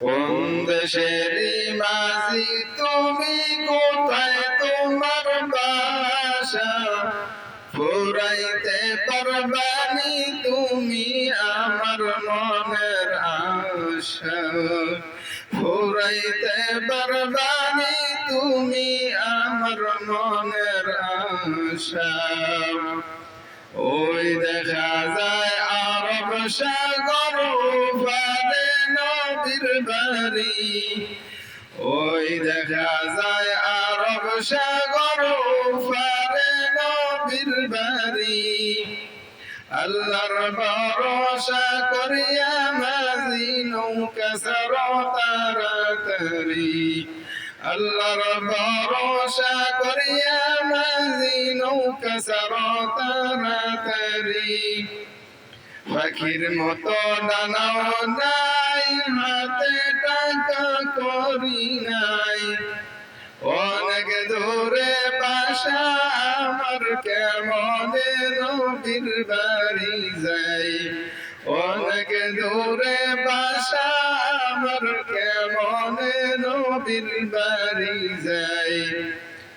কোন দেশেরই মাঝি তুমি, কোথায় তোমার বাসা? ফুরাইতে পারবানি তুমি আমার মনের আশা। ফুরাইতে পারবানি তুমি আমার মনের আশা। ওই দেখা যায় আরব সাগর ওপারে নদীর বাড়ি। ওই দেখা যায় আরব সাগর ওপারে নদীর বাড়ি। আল্লাহর ভরসা করিয়া মাঝি নৌকা ছাড়ো তাড়াতাড়ি। আল্লাহর ভরসা করিয়া মাঝি নৌকা ছাড়ো তাড়াতাড়ি। পাখির মতো ডানাও নাই, হাতে টাকা করি নাই। অনেক দূরে বাসা আমার, কেমনে নবীর বাড়ি যাই। অনেক দূরে বাসা আমার, কেমনে নবীর বাড়ি যাই।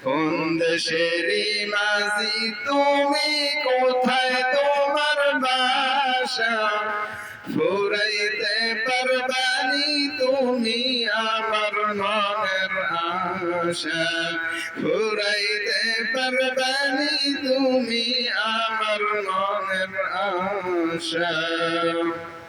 কোন দেশেরই মাঝি তুমি, কোথায় তোমার বাসা? ফুরাইতে পারবানি তুমি আমার মনের আশা। ফুরাইতে পারবানি তুমি আমার মনের আশা।